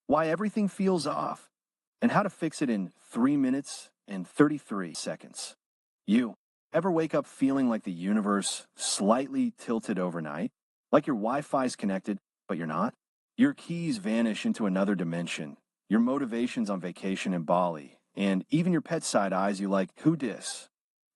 why everything feels off, and how to fix it in 3 minutes and 33 seconds. You ever wake up feeling like the universe slightly tilted overnight? Like your Wi-Fi's connected, but you're not? Your keys vanish into another dimension. Your motivation's on vacation in Bali, and even your pet side eyes you like, who dis?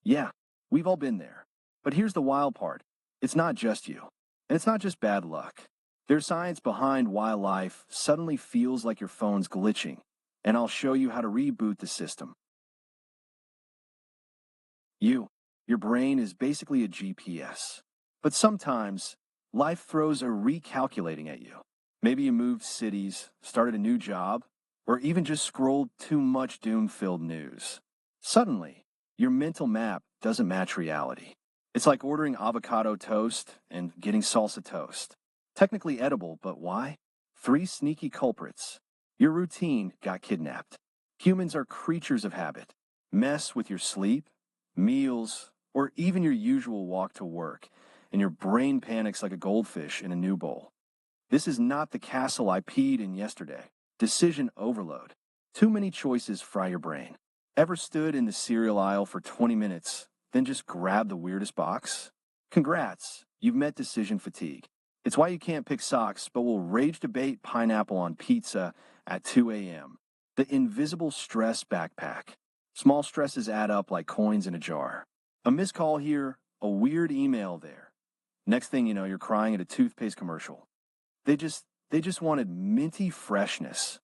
Yeah, we've all been there. But here's the wild part. It's not just you. And it's not just bad luck. There's science behind why life suddenly feels like your phone's glitching, and I'll show you how to reboot the system. Your brain is basically a GPS. But sometimes, life throws a recalculating at you. Maybe you moved cities, started a new job, or even just scrolled too much doom-filled news. Suddenly, your mental map doesn't match reality. It's like ordering avocado toast and getting salsa toast. Technically edible, but why? Three sneaky culprits. Your routine got kidnapped. Humans are creatures of habit. Mess with your sleep, meals, or even your usual walk to work, and your brain panics like a goldfish in a new bowl. This is not the castle I peed in yesterday. Decision overload. Too many choices fry your brain. Ever stood in the cereal aisle for 20 minutes, then just grabbed the weirdest box? Congrats, you've met decision fatigue. It's why you can't pick socks, but will rage debate pineapple on pizza at 2 a.m. The invisible stress backpack. Small stresses add up like coins in a jar. A missed call here, a weird email there. Next thing you know, you're crying at a toothpaste commercial. They just wanted minty freshness.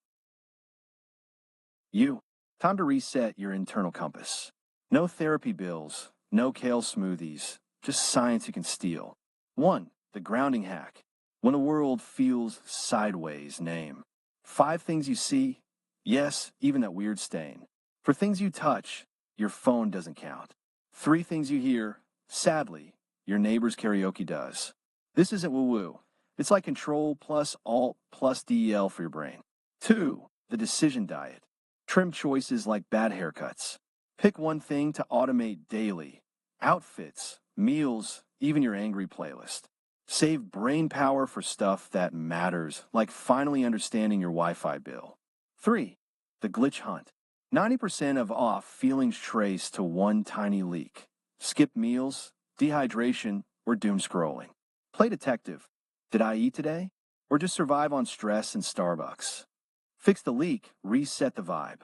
Time to reset your internal compass. No therapy bills, no kale smoothies, just science you can steal. 1. The grounding hack. When the world feels sideways, name. 5 things you see, yes, even that weird stain. For things you touch, your phone doesn't count. 3 things you hear, sadly, your neighbor's karaoke does. This isn't woo-woo. It's like Control plus Alt plus DEL for your brain. 2. The decision diet. Trim choices like bad haircuts. Pick one thing to automate daily. Outfits, meals, even your angry playlist. Save brain power for stuff that matters, like finally understanding your Wi-Fi bill. 3. The glitch hunt. 90% of off feelings trace to one tiny leak. Skip meals, dehydration, or doom scrolling. Play detective. Did I eat today? Or just survive on stress and Starbucks? Fix the leak, reset the vibe.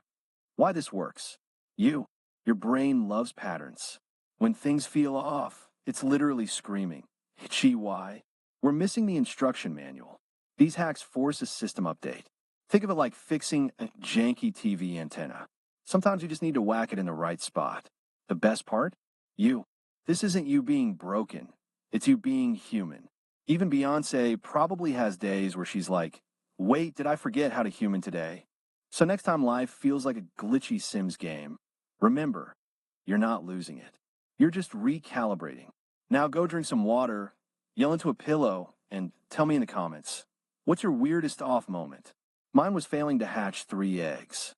Why this works? Your brain loves patterns. When things feel off, it's literally screaming. Itchy why? We're missing the instruction manual. These hacks force a system update. Think of it like fixing a janky TV antenna. Sometimes you just need to whack it in the right spot. The best part? This isn't you being broken. It's you being human. Even Beyoncé probably has days where she's like, wait, did I forget how to human today? So next time life feels like a glitchy Sims game, remember, you're not losing it. You're just recalibrating. Now go drink some water, yell into a pillow, and tell me in the comments, what's your weirdest off moment? Mine was failing to hatch 3 eggs.